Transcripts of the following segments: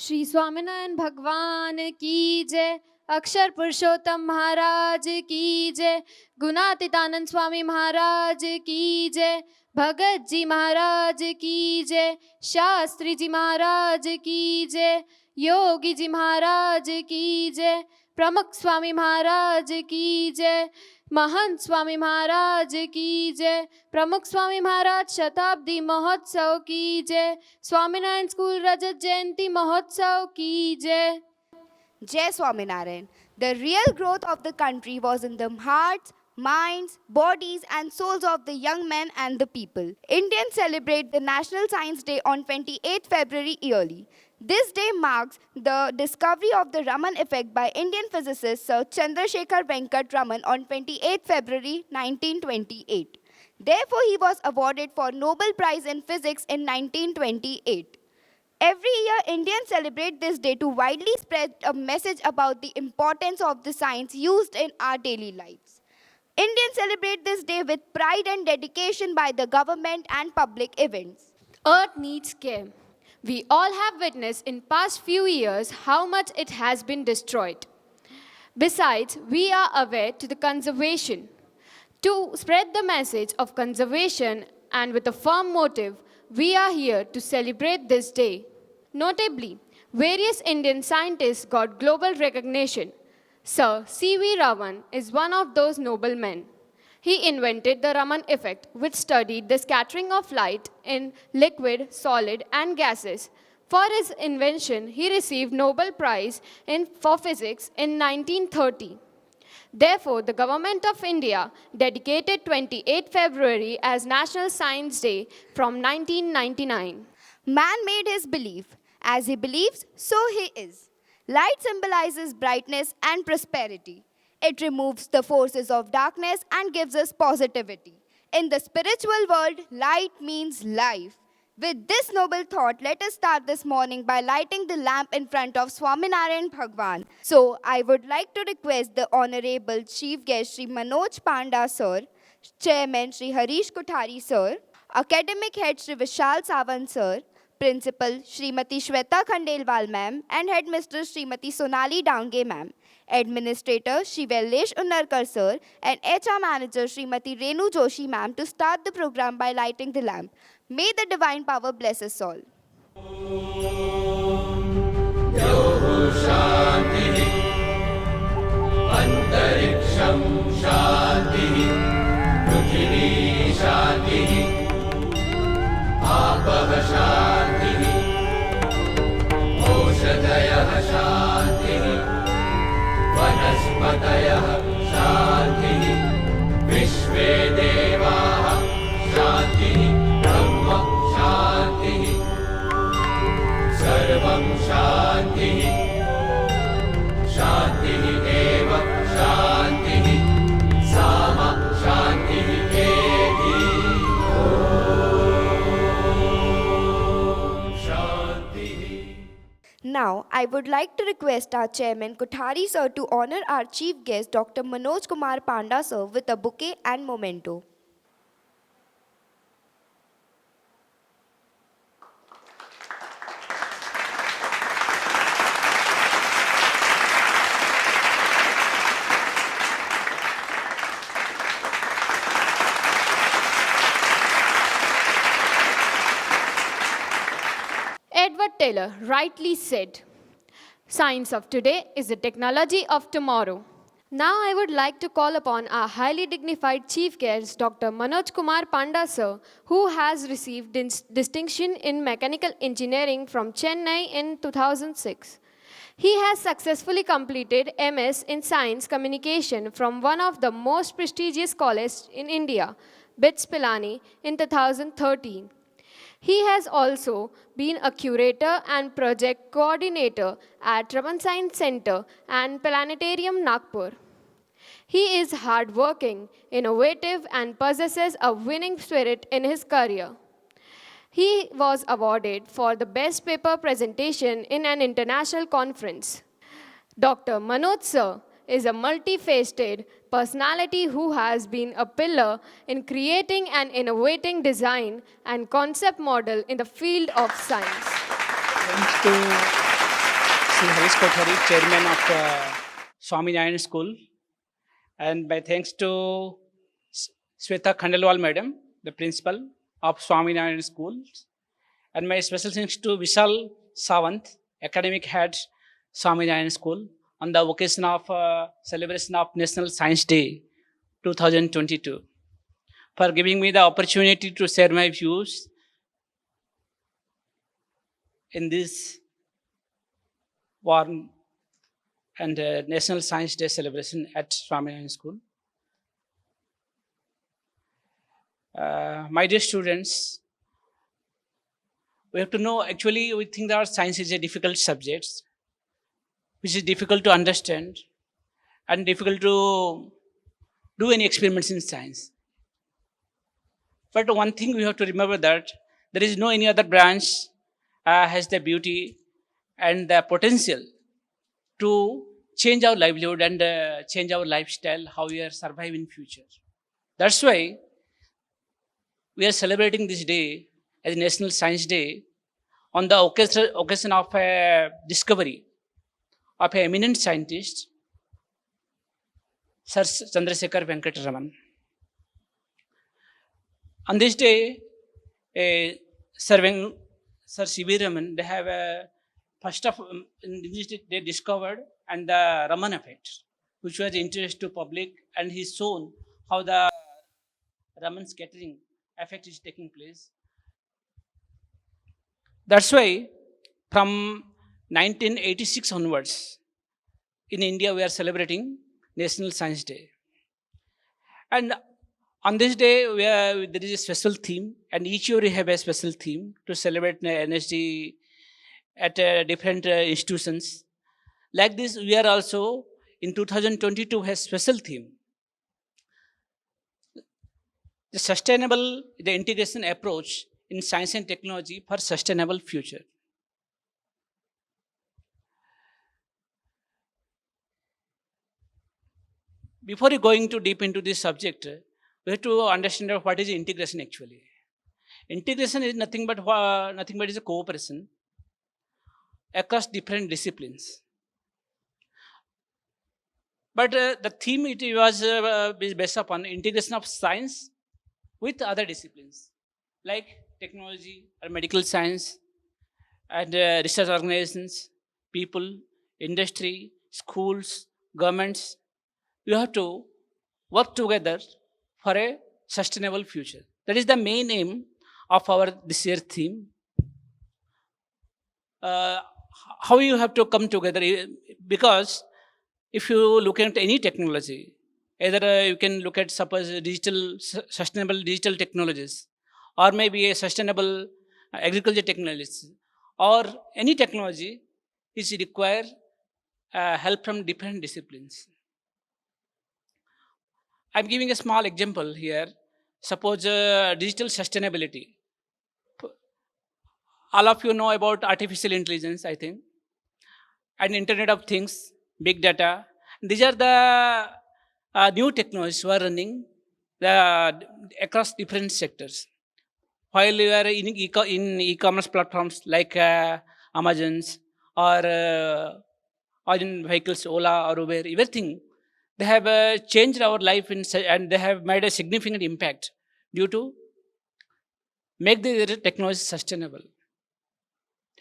श्री स्वामीनारायण भगवान की जय, अक्षर पुरुषोत्तम महाराज की जय, गुणातीतानंद स्वामी महाराज की जय, भगत जी महाराज की जय, शास्त्री जी महाराज की जय, योगी जी महाराज की जय, प्रमुख स्वामी महाराज की जय, महंत स्वामी महाराज की जय, प्रमुख स्वामी महाराज शताब्दी महोत्सव की जय, स्वामीनारायण स्कूल रजत जयंती महोत्सव की जय. Jai Swaminarayan. The real growth of the country was in the hearts, minds, bodies and souls of the young men and the people. Indians celebrate the National Science Day on 28th February yearly. This day marks the discovery of the Raman Effect by Indian physicist Sir Shekhar Venkat Raman on 28th February 1928. Therefore, he was awarded for Nobel Prize in Physics in 1928. Every year, Indians celebrate this day to widely spread a message about the importance of the science used in our daily lives. Indians celebrate this day with pride and dedication by the government and public events. Earth needs care. We all have witnessed in past few years how much it has been destroyed. Besides, we are aware to the conservation. To spread the message of conservation and with a firm motive, we are here to celebrate this day. Notably, various Indian scientists got global recognition. Sir CV Raman is one of those noble men. He invented the Raman Effect, which studied the scattering of light in liquid, solid, and gases. For his invention, he received Nobel Prize for Physics in 1930. Therefore, the Government of India dedicated 28 February as National Science Day from 1999. Man made his belief. As he believes, so he is. Light symbolizes brightness and prosperity. It removes the forces of darkness and gives us positivity. In the spiritual world, light means life. With this noble thought, let us start this morning by lighting the lamp in front of Swaminarayan Bhagwan. So, I would like to request the Honorable Chief Guest Shri Manoj Panda Sir, Chairman Shri Harish Kothari Sir, Academic Head Shri Vishal Sawant Sir, Principal Srimati Shweta Khandelwal Ma'am and Headmistress Srimati Sonali Dange Ma'am, Administrator Shri Vailesh Unnarkar Sir and HR Manager Srimati Renu Joshi Ma'am to start the program by lighting the lamp. May the divine power bless us all. Antariksham Shanti, Prithvi Shanti, Apah Shanti, Oshadayah Shanti, Vanaspatayah Shanti, Vishve Devah Shanti, Brahma Shanti, Sarvam Shanti, Shanti Eva Shanti, Sama Shanti Eti, Om Shanti. Now, I would like to request our Chairman Kothari Sir to honor our Chief Guest Dr. Manoj Kumar Panda Sir with a bouquet and memento. Edward Taylor rightly said, "Science of today is the technology of tomorrow." Now I would like to call upon our highly dignified chief guest, Dr. Manoj Kumar Panda Sir, who has received distinction in mechanical engineering from Chennai in 2006. He has successfully completed MS in Science Communication from one of the most prestigious colleges in India, BITS Pilani, in 2013. He has also been a curator and project coordinator at Raman Science Center and Planetarium Nagpur. He is hardworking, innovative, and possesses a winning spirit in his career. He was awarded for the best paper presentation in an international conference. Dr. Manoj Sir is a multifaceted personality who has been a pillar in creating and innovating design and concept model in the field of science. Thank you. Mr. Harish Kothari, Chairman of Swaminarayan School, and my thanks to Sweta Khandelwal Madam, the Principal of Swaminarayan School, and my special thanks to Vishal Sawant, Academic Head, Swaminarayan School, on the occasion of celebration of National Science Day 2022, for giving me the opportunity to share my views in this warm and National Science Day celebration at Swaminarayan School. My dear students, we have to know, actually, we think that science is a difficult subject, which is difficult to understand and difficult to do any experiments in science. But one thing we have to remember, that there is no any other branch has the beauty and the potential to change our livelihood and change our lifestyle, how we are surviving in future. That's why we are celebrating this day as National Science Day on the occasion of a discovery of an eminent scientist, Sir Chandrasekhar Venkat Raman. On this day, Sir CV Raman, they have first of in this day they discovered and the Raman Effect, which was introduced to public, and he's shown how the Raman scattering effect is taking place. That's why from 1986 onwards, in India we are celebrating National Science Day. And on this day, there is a special theme, and each year we have a special theme to celebrate NSD at different institutions. Like this, we are also in 2022 has special theme. The integration approach in science and technology for sustainable future. Before going too deep into this subject, we have to understand what is integration actually. Integration is nothing but is a cooperation across different disciplines. But the theme it was based upon integration of science with other disciplines like technology or medical science and research organizations, people, industry, schools, governments. You have to work together for a sustainable future. That is the main aim of our this year theme. How you have to come together, because if you look at any technology, either you can look at suppose sustainable digital technologies, or maybe a sustainable agriculture technologies, or any technology is require help from different disciplines. I'm giving a small example here. Suppose digital sustainability. All of you know about artificial intelligence, I think, and Internet of Things, big data. These are the new technologies who are running across different sectors. While you are in e-commerce platforms like Amazon's or in vehicles, Ola or Uber, everything, they have changed our life and they have made a significant impact due to make the technology sustainable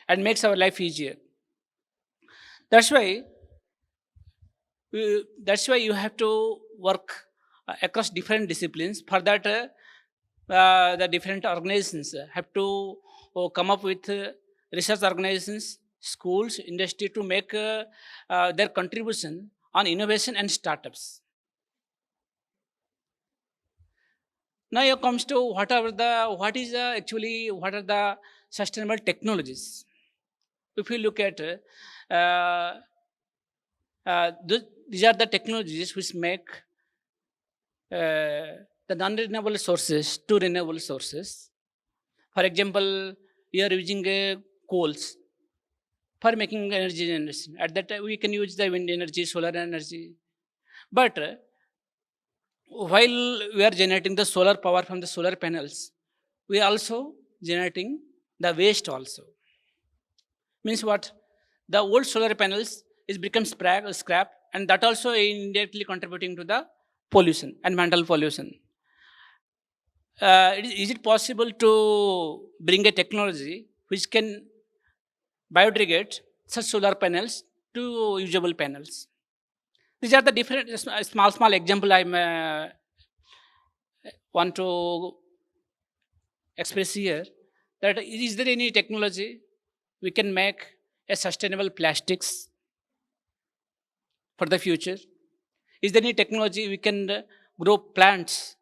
and makes our life easier. That's why you have to work across different disciplines. For that, the different organizations have to come up with research organizations, schools, industry to make their contribution on innovation and startups. Now it comes to what are the sustainable technologies. If you look at these are the technologies which make the non-renewable sources to renewable sources. For example, we are using coals for making energy generation. At that time, we can use the wind energy, solar energy. But while we are generating the solar power from the solar panels, we are also generating the waste also. Means what? the old solar panels is become scrap, and that also indirectly contributing to the pollution, environmental pollution. Is it possible to bring a technology which can biodegrade such solar panels to usable panels? These are the different small example I want to express here. That is there any technology we can make a sustainable plastics for the future? Is there any technology we can grow plants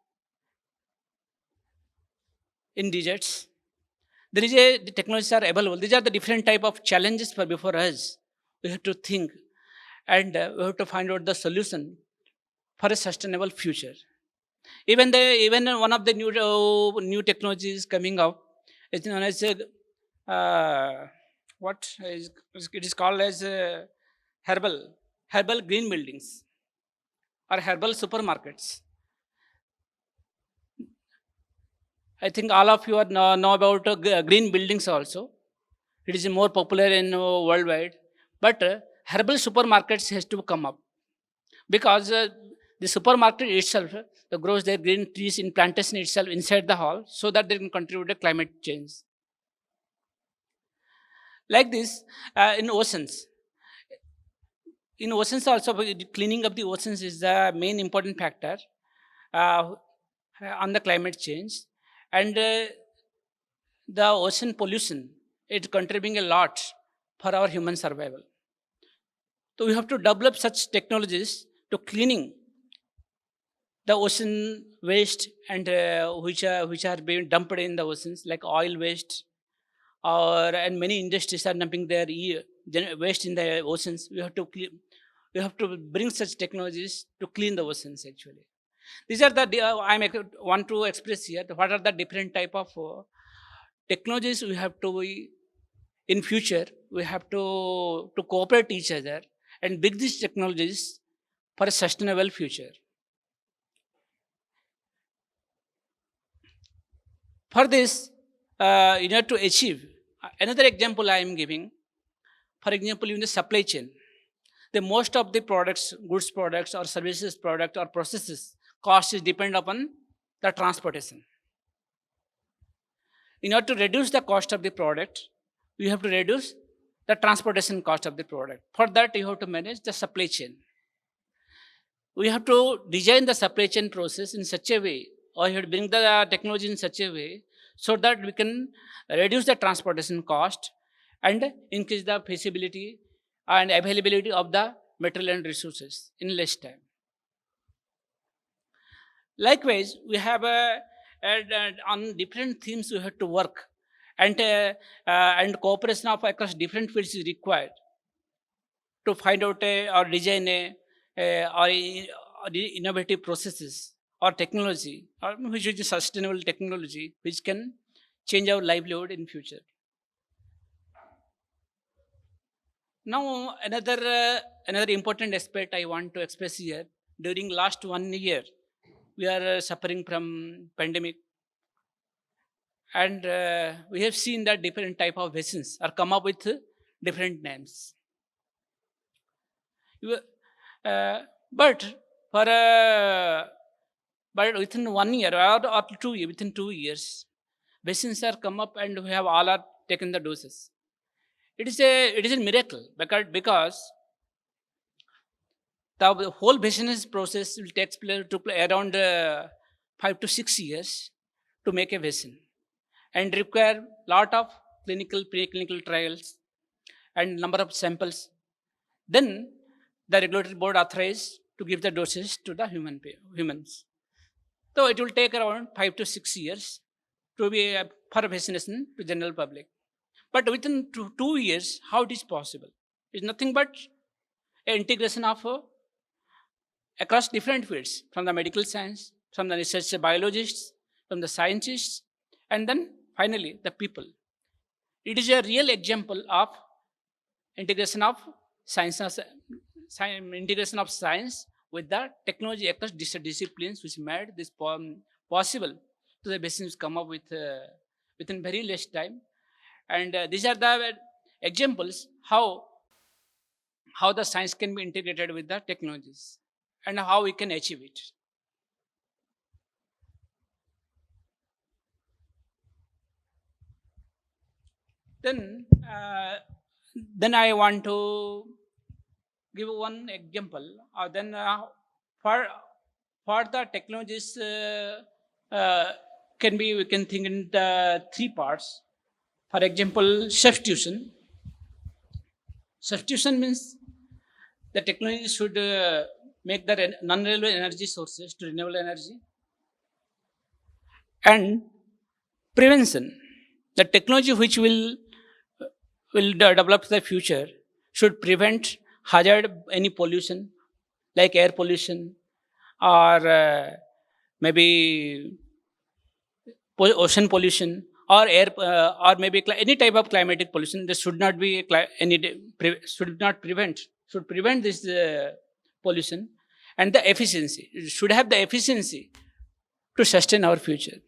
in deserts? There is a the technologies are available. These are the different type of challenges for before us. We have to think, and we have to find out the solution for a sustainable future. Even one of the new technologies coming up is known as what is it is called as herbal green buildings or herbal supermarkets. I think all of you know about green buildings also. It is more popular in worldwide, but herbal supermarkets has to come up because the supermarket itself grows their green trees in plantation itself inside the hall so that they can contribute to climate change. Like this, in oceans. In oceans also, cleaning up the oceans is the main important factor uh, on the climate change. And the ocean pollution is contributing a lot for our human survival. So we have to develop such technologies to cleaning the ocean waste and which are being dumped in the oceans, like oil waste, or and many industries are dumping their waste in the oceans. We have to bring such technologies to clean the oceans. Actually, these are the want to express here. What are the different type of technologies we have to in future? We have to cooperate each other and bring these technologies for a sustainable future. For this, in order to achieve, another example I am giving, for example, in the supply chain, the most of the products, goods products or services product or processes, cost is depend upon the transportation. In order to reduce the cost of the product, you have to reduce the transportation cost of the product. For that, you have to manage the supply chain. We have to design the supply chain process in such a way, or you have to bring the technology in such a way so that we can reduce the transportation cost and increase the feasibility and availability of the material and resources in less time. Likewise, we have on different themes we have to work, and cooperation of across different fields is required to find out or design or innovative processes or technology, or which is sustainable technology, which can change our livelihood in future. Now, another important aspect I want to express here. During last 1 year, we are suffering from pandemic, and we have seen that different type of vaccines are come up with different names. But for but within 1 year or 2 years, within 2 years, vaccines are come up and we have all are taken the doses. It is a miracle because the whole vaccination process will take place to around 5 to 6 years to make a vaccine, and require lot of preclinical trials and number of samples. Then the regulatory board authorized to give the doses to the humans. So it will take around 5 to 6 years to be for vaccination to general public. But within 2 years, how it is possible? It's nothing but an integration of across different fields, from the medical science, from the research biologists, from the scientists, and then finally the people. It is a real example of integration of integration of science with the technology across disciplines, which made this possible to the vaccines come up with within very less time. And these are the examples how how the science can be integrated with the technologies and how we can achieve it. Then, then I want to give one example. Then for for the technologies can be we can think in the three parts. For example, substitution. Substitution means the technology should make the non-renewable energy sources to renewable energy. And prevention. The technology which will develop the future should prevent hazard any pollution like air pollution or maybe ocean pollution or air or maybe any type of climatic pollution. This should not be should not prevent should prevent this pollution, and the efficiency it should have the efficiency to sustain our future.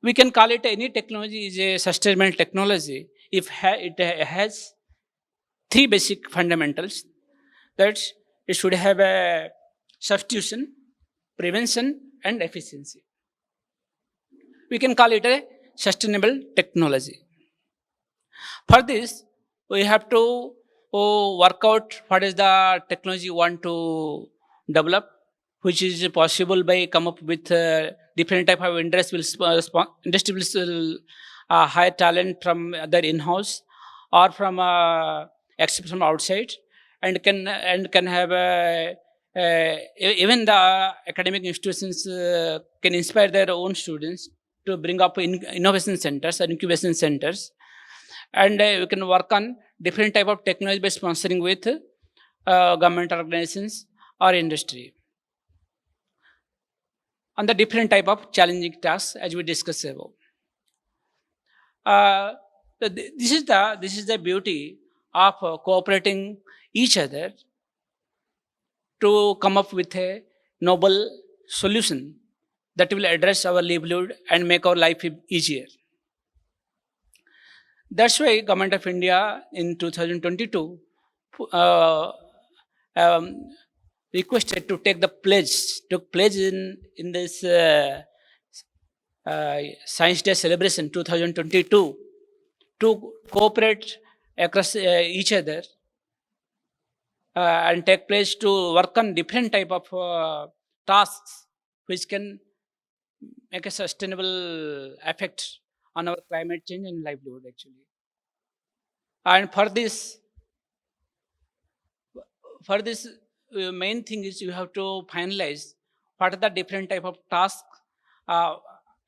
We can call it any technology is a sustainable technology if it has three basic fundamentals, that it should have a substitution, prevention, and efficiency. We can call it a sustainable technology. For this, we have to work out what is the technology you want to develop, which is possible by come up with different type of industry will hire talent from their in-house or from except from outside, and can have even the academic institutions can inspire their own students to bring up innovation centers and incubation centers, and we can work on different type of technology by sponsoring with government organizations or industry on the different type of challenging tasks as we discussed above. This is the beauty of cooperating each other to come up with a noble solution that will address our livelihood and make our life easier. That's why Government of India in 2022 requested to take the pledge, took pledge in this Science Day celebration 2022 to cooperate across each other and take place to work on different type of tasks which can make a sustainable effect on our climate change and livelihood actually. And for this main thing is you have to finalize what are the different type of tasks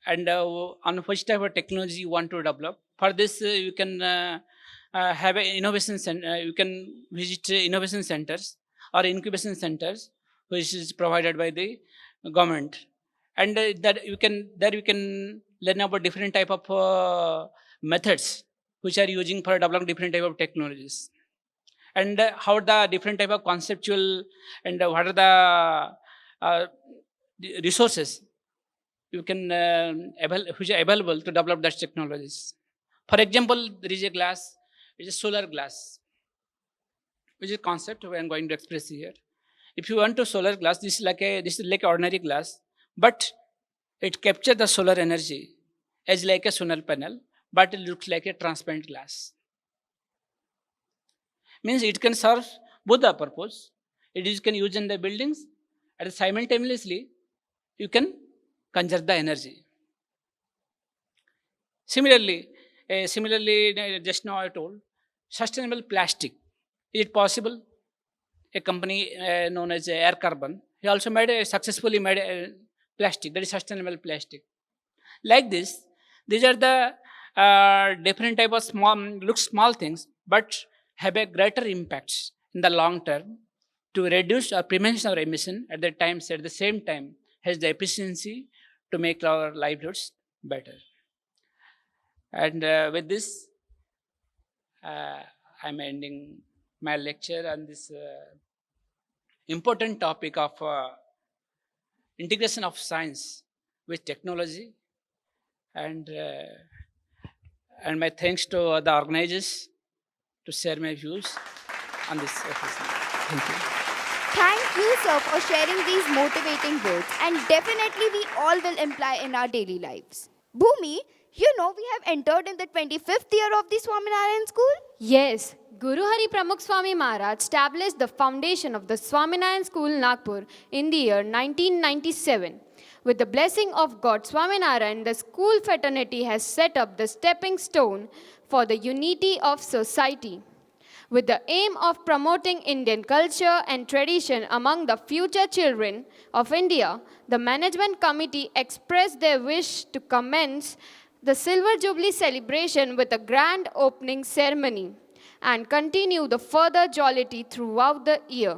and on which type of technology you want to develop. For this you can have an innovation center, you can visit innovation centers or incubation centers which is provided by the government, and that you can learn about different type of methods which are using for developing different type of technologies, and how the different type of conceptual and what are the resources you can which are available to develop those technologies. For example, there is a glass, it is solar glass, which is a concept I am going to express here. If you want to solar glass, this is like ordinary glass, but it captures the solar energy as like a solar panel, but it looks like a transparent glass. Means it can serve both the purpose. It is can use in the buildings, and simultaneously you can conserve the energy. Similarly, just now I told sustainable plastic. Is it possible? A company known as Air Carbon, he also successfully made a plastic, that is sustainable plastic. Like this, these are the different type of small things, but have a greater impacts in the long term to reduce or prevent our emission at the same time has the efficiency to make our livelihoods better. And with this, I'm ending my lecture on this important topic of integration of science with technology, and my thanks to the organizers to share my views. on this occasion. Thank you. Thank you, sir, for sharing these motivating words, and definitely we all will imply in our daily lives. Bhumi, you know we have entered in the 25th year of the Swaminarayan School. Yes, Guru Hari Pramukh Swami Maharaj established the foundation of the Swaminarayan School, Nagpur, in the year 1997. With the blessing of God Swaminarayan, the school fraternity has set up the stepping stone for the unity of society. With the aim of promoting Indian culture and tradition among the future children of India, the management committee expressed their wish to commence the Silver Jubilee celebration with a grand opening ceremony and continue the further jollity throughout the year.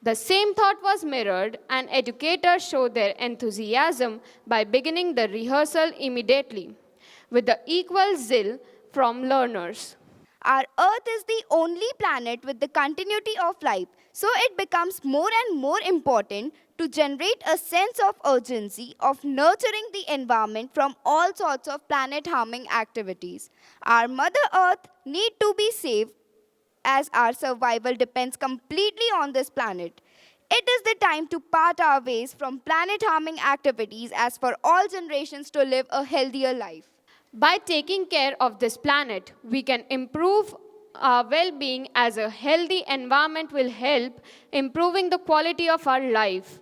The same thought was mirrored, and educators showed their enthusiasm by beginning the rehearsal immediately, with the equal zeal from learners. Our Earth is the only planet with the continuity of life, so it becomes more and more important to generate a sense of urgency of nurturing the environment from all sorts of planet-harming activities. Our Mother Earth need to be saved as our survival depends completely on this planet. It is the time to part our ways from planet-harming activities as for all generations to live a healthier life. By taking care of this planet, we can improve our well-being, as a healthy environment will help improving the quality of our life.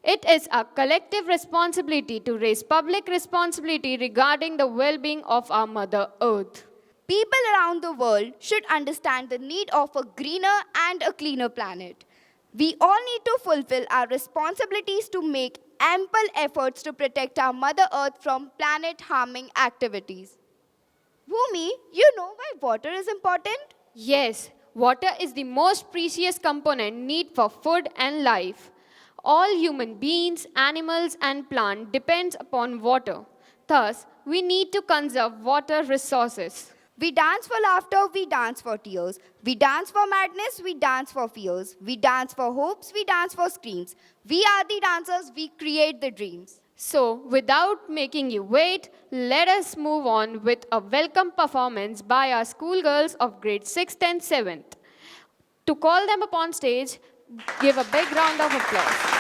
It is a collective responsibility to raise public responsibility regarding the well-being of our Mother Earth. People around the world should understand the need of a greener and a cleaner planet. We all need to fulfill our responsibilities to make ample efforts to protect our Mother Earth from planet-harming activities. Bhumi, you know why water is important? Yes, water is the most precious component needed for food and life. All human beings, animals and plants depends upon water. Thus, we need to conserve water resources. We dance for laughter, we dance for tears. We dance for madness, we dance for fears. We dance for hopes, we dance for screams. We are the dancers, we create the dreams. So, without making you wait, let us move on with a welcome performance by our schoolgirls of grade 6th and 7th. To call them upon stage, give a big round of applause.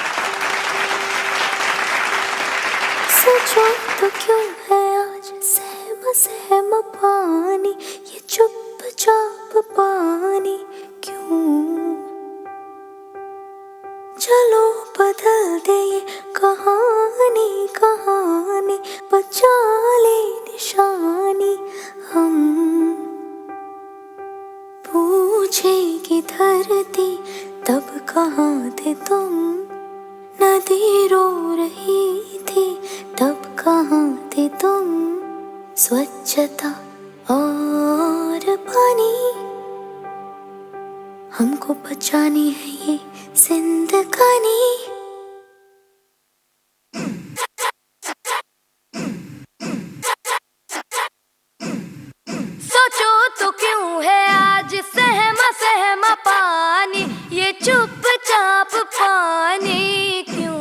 सोचो तो क्यों है आज सहमा सहमा पानी ये चुपचाप पानी क्यों चलो बदल दे ये कहानी कहानी बचा ले निशानी हम पूछेगी धरती तब कहाँ थे तुम नदी रो रही थी तब कहाँ थे तुम स्वच्छता और पानी हमको बचानी है ये जिंदगानी सोचो तो क्यों है आज सहमा सहमा पानी ये चुपचाप पानी क्यों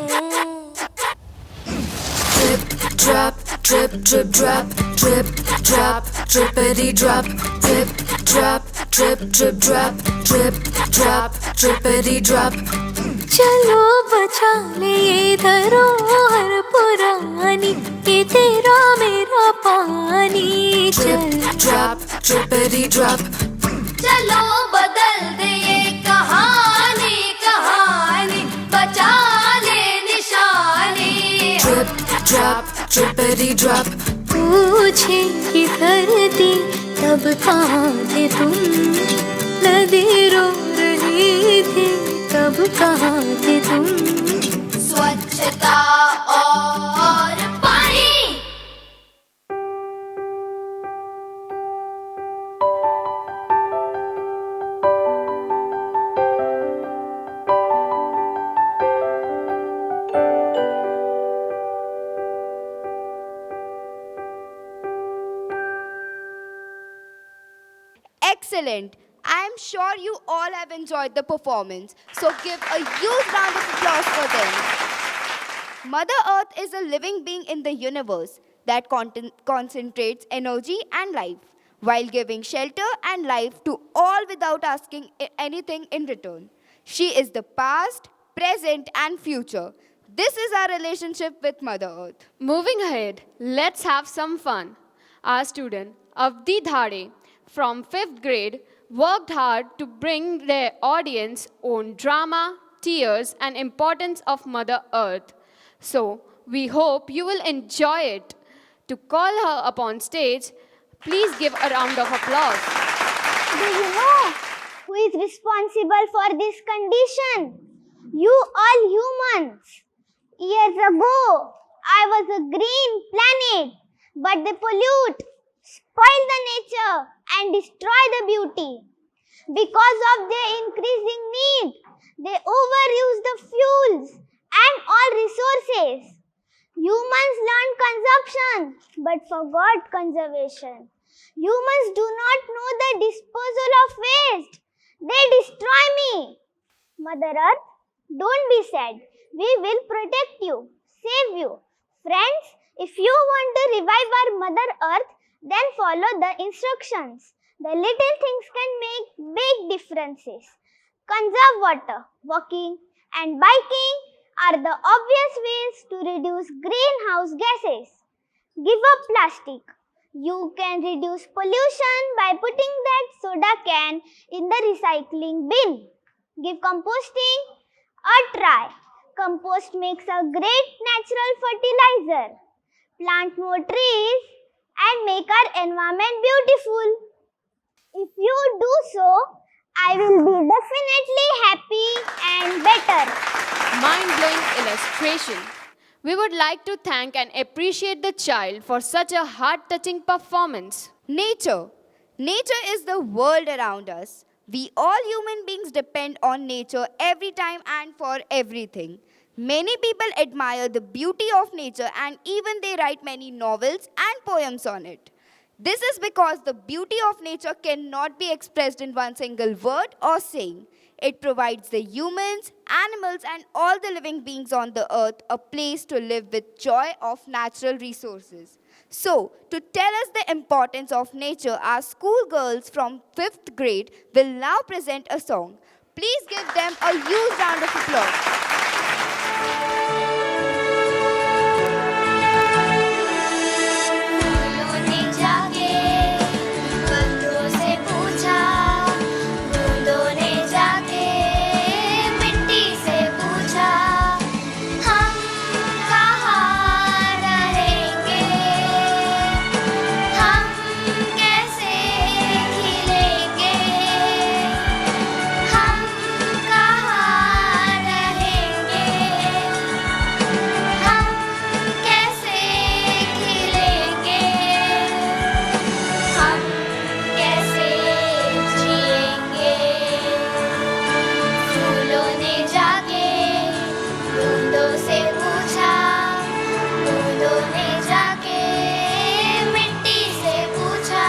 Drip, drip, drip, drop, drip, drop, drippity drop, drip, drop, drip, drip, drop, drip, drop, drippity drop. चलो बचा ले ये धरोहर पुरानी ये तेरा मेरा पानी drip, drop, drippity drop. चलो बदल दे ये कहानी कहानी बचा ले निशानी drip, drop, drippity drop. पूछेगी धरती तब कहाँ थे तुम नदी रो रही थी तब कहाँ थे तुम स्वच्छता और पानी Excellent. I am sure you all have enjoyed the performance. So give a huge round of applause for them. Mother Earth is a living being in the universe that concentrates energy and life. while giving shelter and life to all without asking anything in return. She is the past, present, and future. This is our relationship with Mother Earth. Moving ahead, let's have some fun. Our student, Avdi Dhade, from 5th grade, worked hard to bring their audience own drama, tears, and importance of Mother Earth. So, we hope you will enjoy it. To call her upon stage, please give a round of applause. Do you know who is responsible for this condition? You all humans. Years ago, I was a green planet, but they pollute, spoil the nature, and destroy the beauty. Because of their increasing need, they overuse the fuels and all resources. Humans learned consumption, but forgot conservation. Humans do not know the disposal of waste. They destroy me. Mother Earth, don't be sad. We will protect you, save you. Friends, if you want to revive our Mother Earth, then follow the instructions. The little things can make big differences. Conserve water. Walking and biking are the obvious ways to reduce greenhouse gases. Give up plastic. You can reduce pollution by putting that soda can in the recycling bin. Give composting a try. Compost makes a great natural fertilizer. Plant more trees and make our environment beautiful. If you do so, I will be definitely happy and better. Mind-blowing illustration. We would like to thank and appreciate the child for such a heart-touching performance. Nature. Nature is the world around us. We all human beings depend on nature every time and for everything. Many people admire the beauty of nature and even they write many novels and poems on it. This is because the beauty of nature cannot be expressed in one single word or saying. It provides the humans, animals, and all the living beings on the earth a place to live with joy of natural resources. So, to tell us the importance of nature, our schoolgirls from 5th grade will now present a song. Please give them a huge round of applause. उन्होंने जाके बंदों से पूछा, बूंदों ने जाके मिट्टी से पूछा, हम कहाँ रहेंगे, हम कैसे खिलेंगे, हम कहाँ रहेंगे, हम कैसे खिलेंगे, हम कैसे जिएंगे। फूलों ने जाके बूंदों से पूछा, बूंदों ने जाके मिट्टी से पूछा।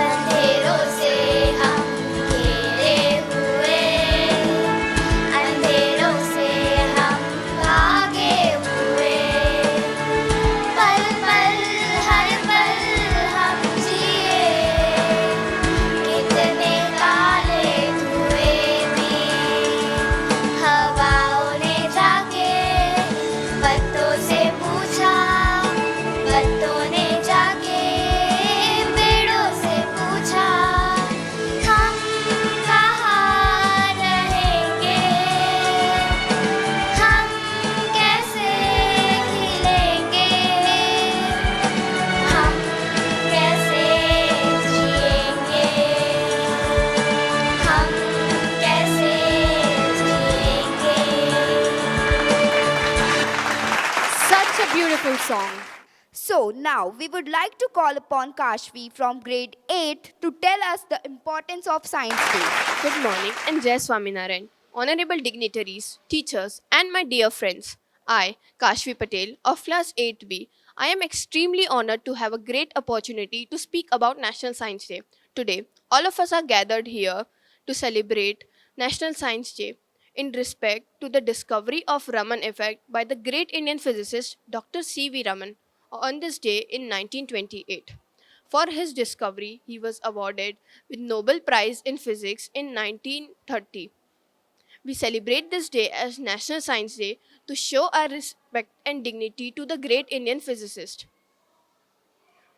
अंधेरों से हम घिरे हुए, अंधेरों से हम भागे हुए, पल पल हर पल हम जिए, कितने काले धुएं में। हवाओं ने जाके पत्तों से पूछा, पत्तों ने जाके पेड़ों से पूछा, हम कहाँ रहेंगे, हम कैसे खिलेंगे, हम कैसे जिएंगे, हम कैसे जिएंगे। Such a beautiful song. So, now we would like to call upon Kashvi from grade 8 to tell us the importance of Science Day. Good morning and Jai Swaminarayan. Honorable dignitaries, teachers, and my dear friends. I, Kashvi Patel of class 8B, I am extremely honored to have a great opportunity to speak about National Science Day. Today, all of us are gathered here to celebrate National Science Day in respect to the discovery of Raman Effect by the great Indian physicist Dr. CV Raman on this day in 1928. For his discovery, he was awarded with Nobel Prize in Physics in 1930. We celebrate this day as National Science Day to show our respect and dignity to the great Indian physicist.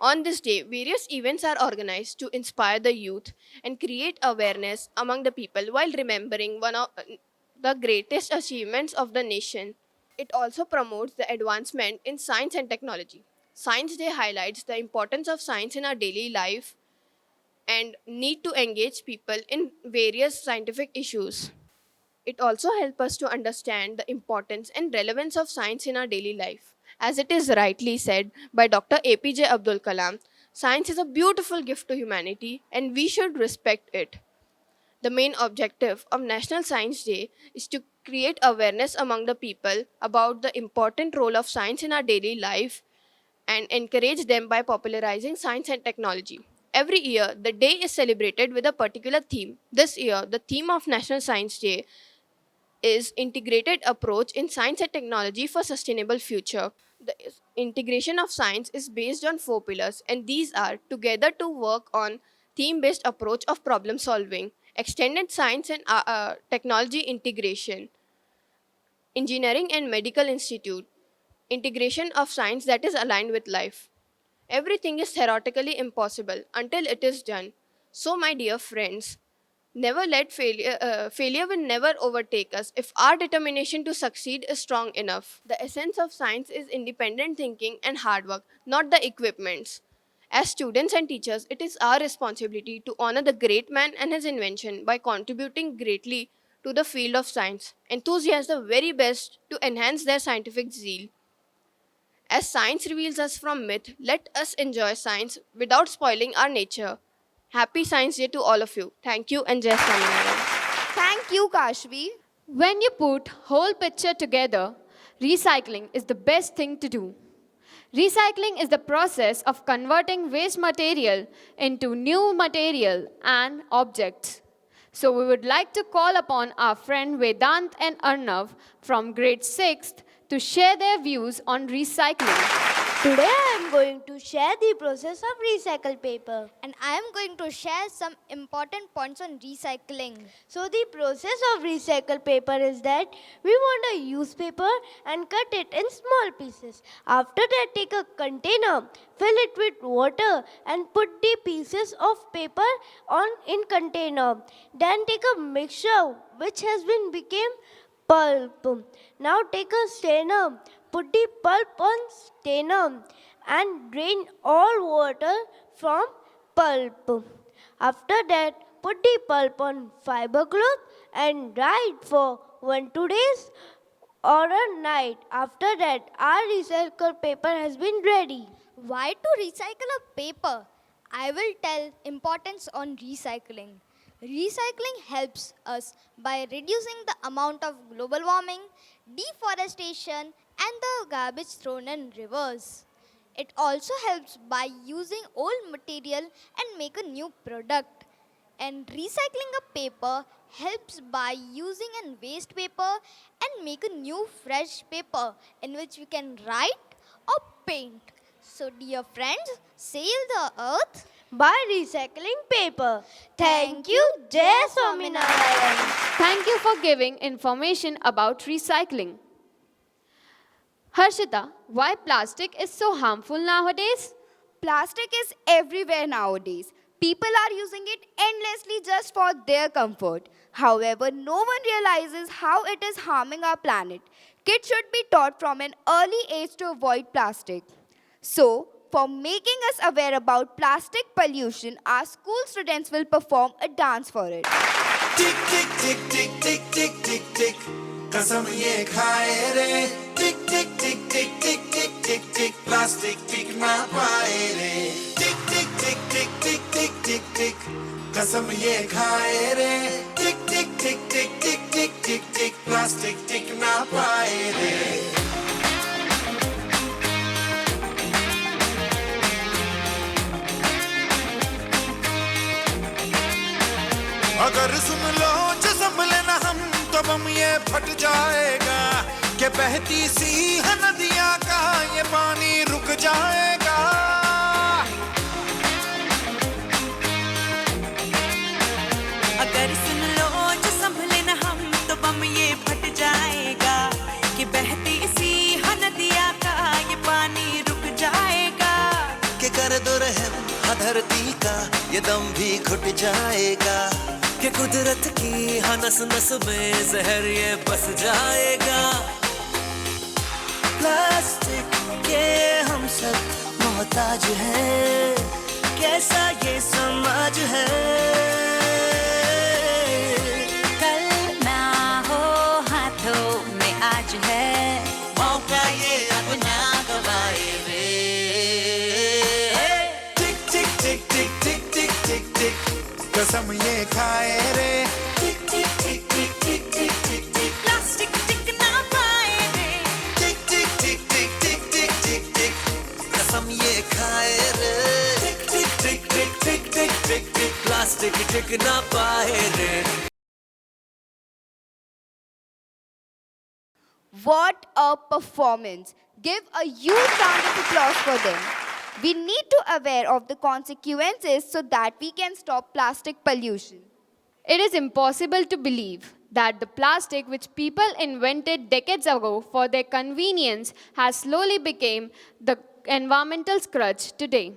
On this day, various events are organized to inspire the youth and create awareness among the people while remembering one of the greatest achievements of the nation. It also promotes the advancement in science and technology. Science Day highlights the importance of science in our daily life and need to engage people in various scientific issues. It also helps us to understand the importance and relevance of science in our daily life. As it is rightly said by Dr. APJ Abdul Kalam, science is a beautiful gift to humanity and we should respect it. The main objective of National Science Day is to create awareness among the people about the important role of science in our daily life and encourage them by popularizing science and technology. Every year, the day is celebrated with a particular theme. This year, the theme of National Science Day is integrated approach in science and technology for sustainable future. The integration of science is based on four pillars, and these are together to work on theme based approach of problem solving, extended science and technology integration, engineering and medical institute, integration of science that is aligned with life. Everything is theoretically impossible until it is done. So, my dear friends, never let failure will never overtake us if our determination to succeed is strong enough. The essence of science is independent thinking and hard work, not the equipments. As students and teachers, it is our responsibility to honor the great man and his invention by contributing greatly to the field of science. Enthusiasts the very best to enhance their scientific zeal. As science reveals us from myth, let us enjoy science without spoiling our nature. Happy Science Day to all of you. Thank you and Jai Swaminarayan. Thank you, Kashvi. When you put whole picture together, recycling is the best thing to do. Recycling is the process of converting waste material into new material and objects. So we would like to call upon our friend Vedant and Arnav from grade 6th to share their views on recycling. Today I am going to share the process of recycled paper. And I am going to share some important points on recycling. So the process of recycled paper is that we want a used paper and cut it in small pieces. After that, take a container, fill it with water and put the pieces of paper on in container. Then take a mixture which has been became pulp. Now take a strainer, put the pulp on strainer and drain all water from pulp. After that, put the pulp on fiber cloth and dry it for 1-2 days or a night. After that, our recycled paper has been ready. Why to recycle a paper? I will tell importance on recycling. Recycling helps us by reducing the amount of global warming, deforestation, and the garbage thrown in rivers. It also helps by using old material and make a new product. And recycling a paper helps by using a waste paper and make a new fresh paper in which we can write or paint. So dear friends, save the earth By recycling paper. Thank you, Jai Swaminarayan. Thank you for giving information about recycling. Harshita, why plastic is so harmful nowadays? Plastic is everywhere nowadays. People are using it endlessly just for their comfort. However, no one realizes how it is harming our planet. Kids should be taught from an early age to avoid plastic. So, for making us aware about plastic pollution, our school students will perform a dance for it. टिक टिक टिक टिक टिक टिक टिक टिक कसम ये खाए रे टिक टिक टिक टिक टिक टिक टिक टिक plastic टिक ना पाए रे टिक टिक टिक टिक टिक टिक टिक टिक कसम ये खाए रे टिक टिक टिक टिक टिक टिक टिक टिक प्लास्टिक टिक ना पाए रे अगर सुन लो जो संभले ना हम तो बम ये फट जाएगा कि बहती सी है नदियां का ये पानी रुक जाएगा अगर सुन लो जो संभले ना हम तो बम ये फट जाएगा कि बहती सी है नदियां का ये पानी रुक जाएगा कि कर दो रहम धरती का ये दम भी घुट जाएगा कि कुदरत की हर नस नस में जहर ये बस जाएगा प्लास्टिक के हम सब मोहताज हैं कैसा ये समाज है कल ना हो हाथों में आज है मौका ये अब ना गवाए रे टिक टिक टिक टिक टिक टिक टिक टिक कसम ये खाए रे टिक टिक टिक टिक टिक टिक टिक टिक प्लास्टिक टिक ना पाए रे टिक टिक टिक टिक टिक टिक टिक टिक कसम ये खाए रे टिक टिक टिक टिक टिक टिक टिक टिक प्लास्टिक टिक ना पाए रे What a performance! Give a huge round of applause for them. We need to aware of the consequences so that we can stop plastic pollution. It is impossible to believe that the plastic which people invented decades ago for their convenience has slowly become the environmental scourge today.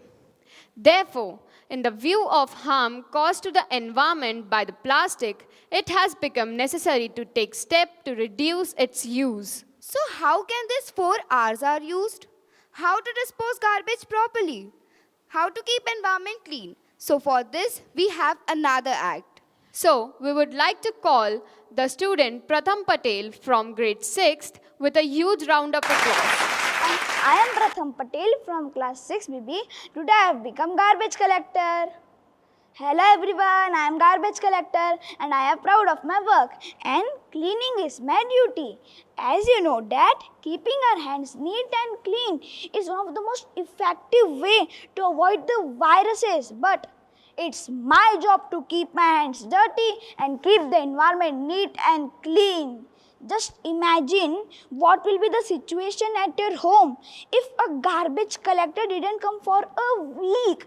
Therefore, in the view of harm caused to the environment by the plastic, it has become necessary to take steps to reduce its use. So how can these 4 R's are used? How to dispose garbage properly? How to keep environment clean? So for this, we have another act. So, we would like to call the student Pratham Patel from grade 6th with a huge round of applause. I am Pratham Patel from class 6BB. Today I have become garbage collector. Hello everyone, I am garbage collector and I am proud of my work and cleaning is my duty. As you know that keeping our hands neat and clean is one of the most effective way to avoid the viruses, but it's my job to keep my hands dirty and keep the environment neat and clean. Just imagine what will be the situation at your home if a garbage collector didn't come for a week.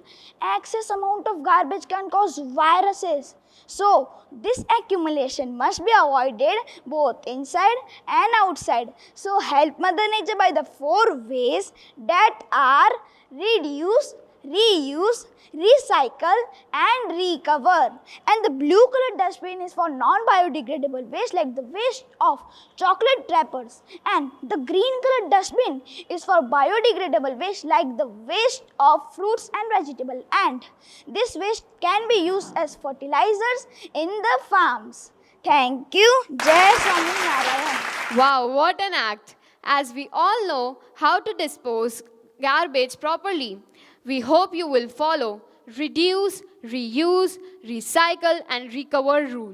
Excess amount of garbage can cause viruses. So, this accumulation must be avoided both inside and outside. So, help Mother Nature by the 4 ways that are reduce, reuse, recycle and recover. And the blue colored dustbin is for non-biodegradable waste like the waste of chocolate wrappers, and the green colored dustbin is for biodegradable waste like the waste of fruits and vegetables, and this waste can be used as fertilizers in the farms. Thank you. Jai Swaminarayan. Wow, what an act! As we all know how to dispose garbage properly, we hope you will follow reduce, reuse, recycle and recover rule.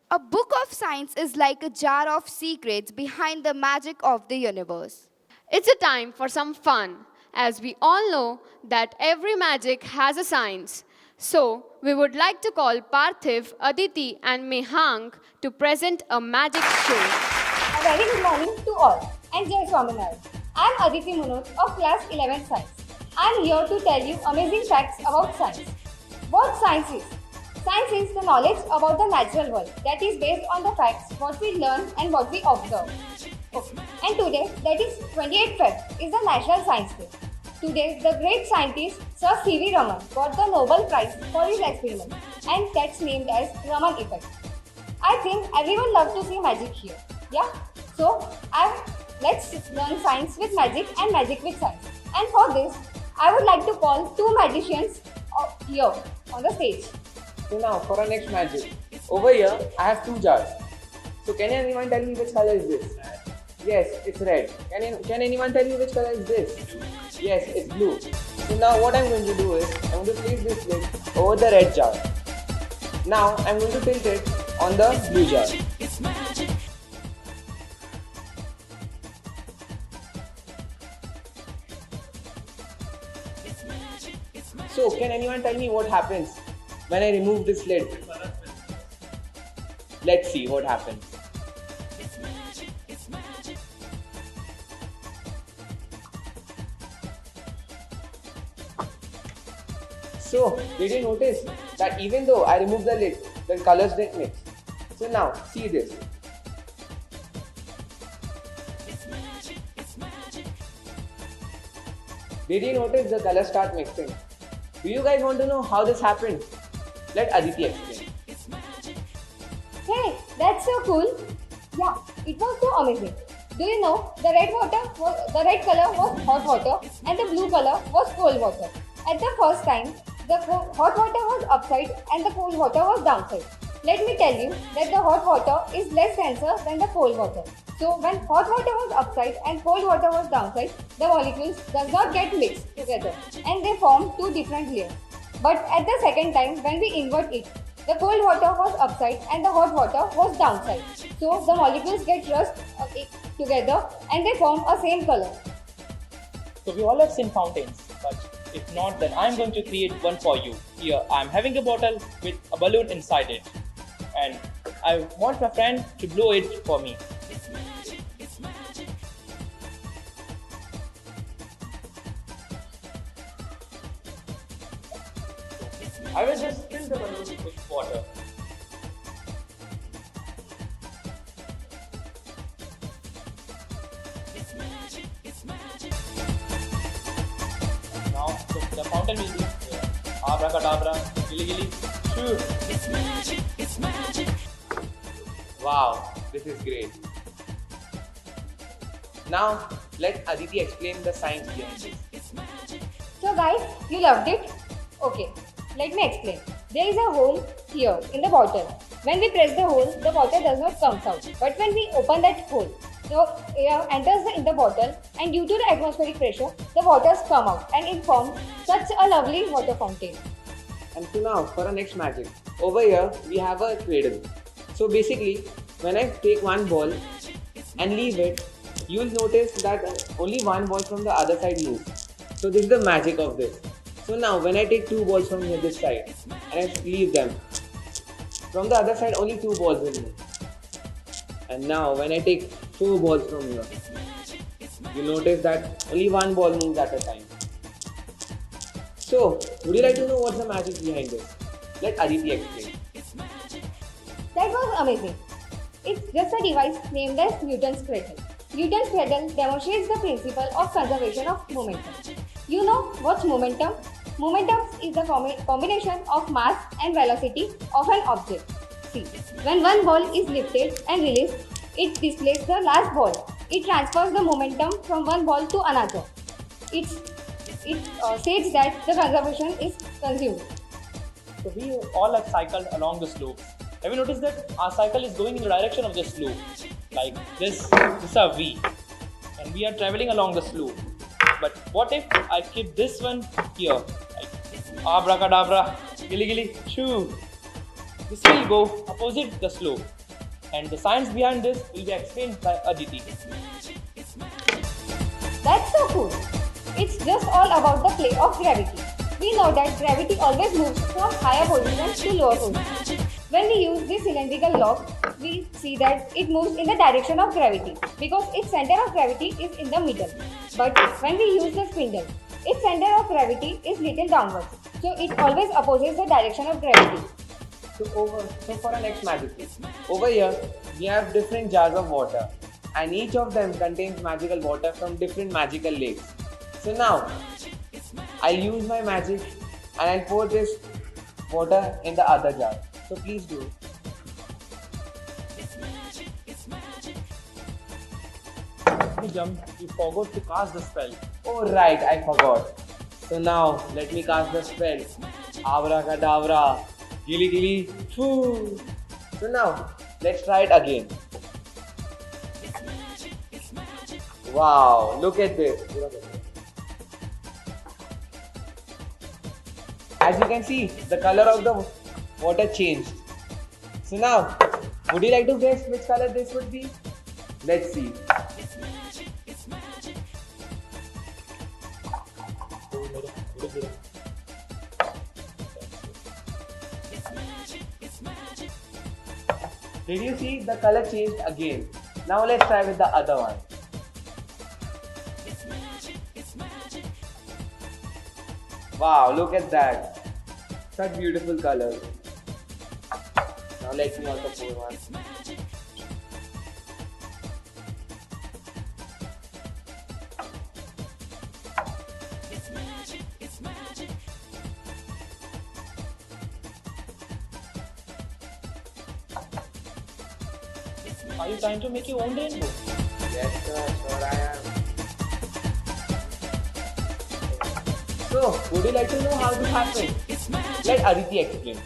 A book of science is like a jar of secrets behind the magic of the universe. It's a time for some fun, as we all know that every magic has a science. So, we would like to call Parthiv, Aditi and Mehang to present a magic show. A very good morning to all and Jai Swaminarayan. I am Aditi Munot of class 11 Science. I am here to tell you amazing facts about science. What science is? Science is the knowledge about the natural world that is based on the facts, what we learn and what we observe. Okay. And today, that is 28th Feb, is the National Science Day. Today, the great scientist Sir CV Raman got the Nobel Prize for his experiment, and that's named as Raman Effect. I think everyone loves to see magic here. Yeah? So, let's learn science with magic and magic with science. And for this, I would like to call 2 magicians here on the stage. So now for our next magic. Over here I have 2 jars. So can anyone tell me which color is this? Yes, it's red. Can anyone tell me which color is this? Yes, it's blue. So now what I'm going to do is I'm going to place this lid over the red jar. Now I'm going to tilt it on the blue jar. So can anyone tell me what happens when I remove this lid? Let's see what happens. So, did you notice that even though I removed the lid, the colors didn't mix? So now, see this. Did you notice the colors start mixing? Do you guys want to know how this happened? Let Aditi explain. Hey, that's so cool. Yeah, it was so amazing. Do you know the red color was hot water and the blue color was cold water. At the first time, the hot water was upside and the cold water was downside. Let me tell you that the hot water is less denser than the cold water. So when hot water was upside and cold water was downside, the molecules does not get mixed together and they form two different layers. But at the second time, when we invert it, the cold water was upside and the hot water was downside. So the molecules get rushed together and they form a same color. So we all have seen fountains, but if not, then I'm going to create one for you. Here I'm having a bottle with a balloon inside it, and I want my friend to blow it for me. I will just fill the balloon with water. Now the fountain will be abracadabra, gilly gilly, shoo. Wow, this is great. Now, let Aditi explain the science behind this. So guys, you loved it? Okay, let me explain. There is a hole here in the bottle. When we press the hole, the water does not come out. But when we open that hole, the air enters in the bottle and due to the atmospheric pressure, the waters come out and it forms such a lovely water fountain. And so now, for our next magic. Over here, we have a cradle. So basically, when I take one ball and leave it, you will notice that only one ball from the other side moves. So this is the magic of this. So now when I take two balls from this side and I leave them, from the other side only two balls will move. And now when I take four balls from here, you notice that only one ball moves at a time. So, would you like to know what's the magic behind this? Let Aditi explain. That was amazing. It's just a device named as Newton's cradle. Newton's cradle demonstrates the principle of conservation of momentum. You know what's momentum? Momentum is the combination of mass and velocity of an object. See, when one ball is lifted and released, it displaces the last ball. It transfers the momentum from one ball to another. It states that the conservation is consumed. So we all have cycled along the slopes. Have you noticed that our cycle is going in the direction of the slope? Like this is a V, and we are traveling along the slope. But what if I keep this one here? Like abracadabra, gilly gilly, shoo. This will go opposite the slope. And the science behind this will be explained by Aditi. That's so cool. It's just all about the play of gravity. We know that gravity always moves from higher positions to lower positions. When we use this cylindrical log, we see that it moves in the direction of gravity because its center of gravity is in the middle. But when we use the spindle, its center of gravity is little downwards. So it always opposes the direction of gravity. So for our next magic trick. Over here, we have different jars of water and each of them contains magical water from different magical lakes. So now, I'll use my magic and I'll pour this water in the other jar. So please do. Nigam, you forgot to cast the spell. Oh right, I forgot. So now, let me cast the spell. Abracadabra, gilly gilly, foo. So now, let's try it again. Wow, look at this. As you can see, the color of the water changed. So now, would you like to guess which color this would be? Let's see. Did you see the color changed again? Now let's try with the other one. Wow, look at that. Such beautiful colors. Now let me also pour one. Are you trying to make your own rainbow? Yes, sir, sure I am. So, would you like to know how this happened? Let Aditi explain.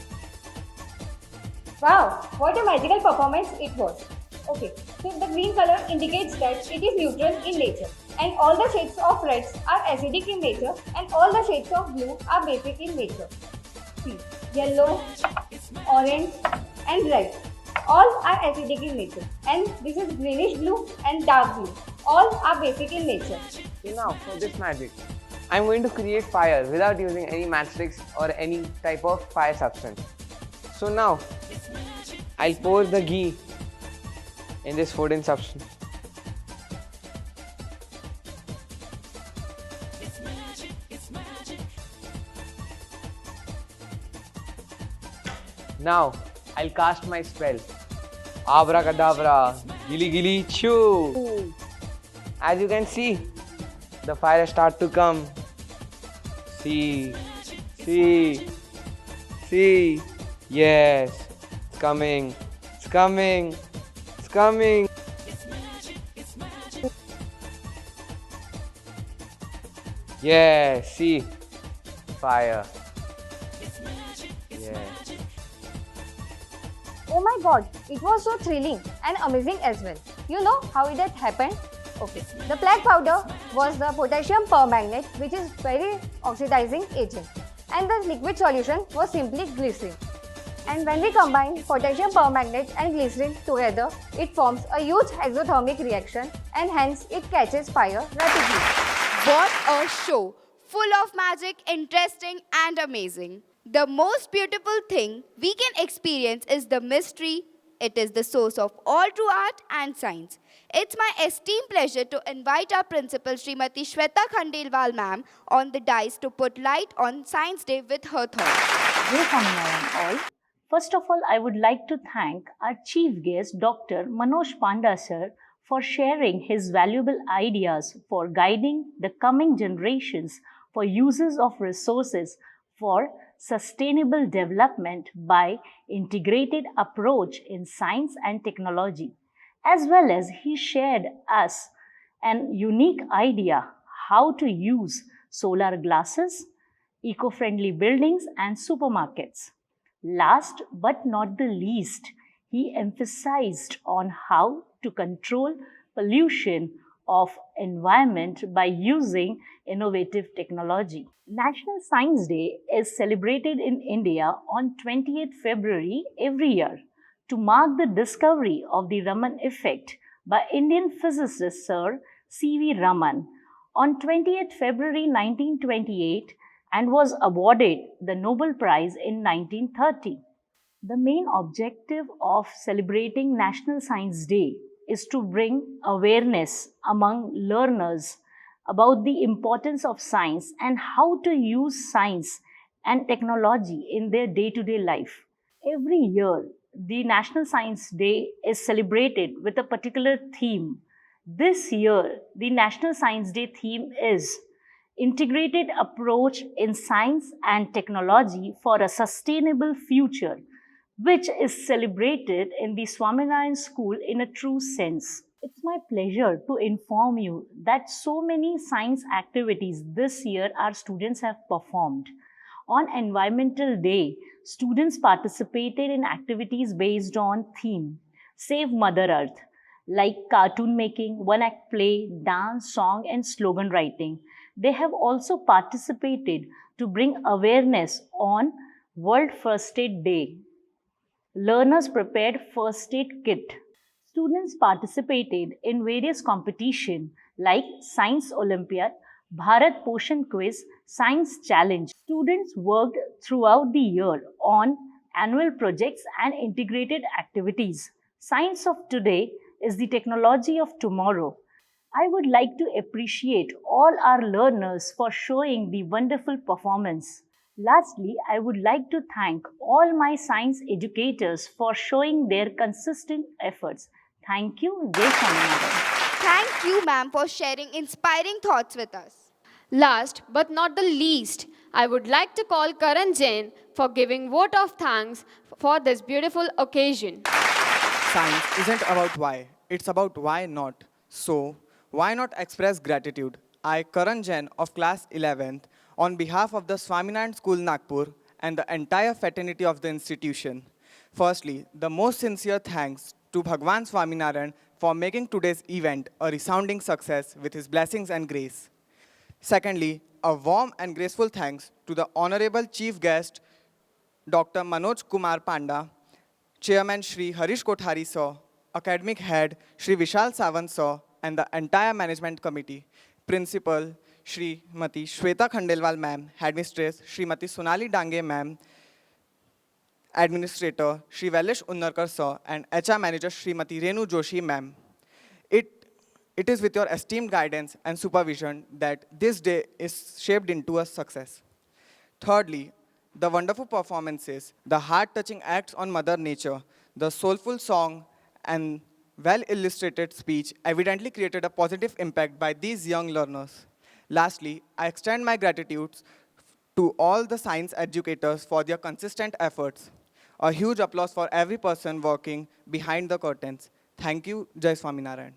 Wow, what a magical performance it was. Okay, so the green color indicates that it is neutral in nature, and all the shades of reds are acidic in nature, and all the shades of blue are basic in nature. See, yellow, orange, and red. All are acidic in nature, and this is greenish blue and dark blue. All are basic in nature. So now, for this magic, I'm going to create fire without using any matchsticks or any type of fire substance. So now, I'll pour the ghee in this wooden substance. Now, I'll cast my spell. Abracadabra, gili gili chew. As you can see, the fire start to come. See, see, see. Yes, it's coming, it's coming, it's coming. Yes, see, fire. Yes. Oh my god, it was so thrilling and amazing as well. You know how it had happened? Okay, the black powder was the potassium permanganate, which is very oxidizing agent, and the liquid solution was simply glycerin. And when we combine potassium permanganate and glycerin together, it forms a huge exothermic reaction, and hence it catches fire rapidly. What a show! Full of magic, interesting and amazing. The most beautiful thing we can experience is the mystery. It is the source of all true art and science. It's my esteemed pleasure to invite our principal, Srimati Shweta Khandelwal ma'am, on the dais to put light on Science Day with her thoughts. Jai Swaminarayan all. First of all, I would like to thank our chief guest, Dr. Manoj Panda sir, for sharing his valuable ideas for guiding the coming generations for uses of resources for sustainable development by integrated approach in science and technology, as well as he shared us an unique idea how to use solar glasses, eco-friendly buildings and supermarkets. Last but not the least, he emphasized on how to control pollution of environment by using innovative technology. National Science Day is celebrated in India on 28th February every year to mark the discovery of the Raman Effect by Indian physicist Sir CV Raman on 20th February 1928 and was awarded the Nobel Prize in 1930. The main objective of celebrating National Science Day is to bring awareness among learners about the importance of science and how to use science and technology in their day-to-day life. Every year, the National Science Day is celebrated with a particular theme. This year, the National Science Day theme is Integrated Approach in Science and Technology for a Sustainable Future, which is celebrated in the Swaminarayan School in a true sense. It's my pleasure to inform you that so many science activities this year our students have performed. On Environmental Day, students participated in activities based on theme Save Mother Earth, like cartoon making, one-act play, dance, song and slogan writing. They have also participated to bring awareness on World First Aid Day. Learners prepared first aid kit. Students participated in various competitions like Science Olympiad, Bharat Poshan Quiz, Science Challenge. Students worked throughout the year on annual projects and integrated activities. Science of today is the technology of tomorrow. I would like to appreciate all our learners for showing the wonderful performance. Lastly, I would like to thank all my science educators for showing their consistent efforts. Thank you, Jai Swaminarayan. Thank you, ma'am, for sharing inspiring thoughts with us. Last but not the least, I would like to call Karan Jain for giving vote of thanks for this beautiful occasion. Science isn't about why, it's about why not. So, why not express gratitude? I, Karan Jain of class 11th, on behalf of the Swaminarayan School, Nagpur, and the entire fraternity of the institution. Firstly, the most sincere thanks to Bhagwan Swaminarayan for making today's event a resounding success with his blessings and grace. Secondly, a warm and graceful thanks to the Honorable Chief Guest, Dr. Manoj Kumar Panda, Chairman Shri Harish Kothari Sir, Academic Head Shri Vishal Sawant Sir, and the entire Management Committee, Principal Srimati Shweta Khandelwal Ma'am, Headmistress Srimati Sonali Dange Ma'am, Administrator Shri Vailesh Unnarkar Sir, and HR Manager Srimati Renu Joshi Ma'am. It is with your esteemed guidance and supervision that this day is shaped into a success. Thirdly, the wonderful performances, the heart-touching acts on Mother Nature, the soulful song, and well-illustrated speech evidently created a positive impact by these young learners. Lastly, I extend my gratitude to all the science educators for their consistent efforts. A huge applause for every person working behind the curtains. Thank you, Jai Swaminarayan.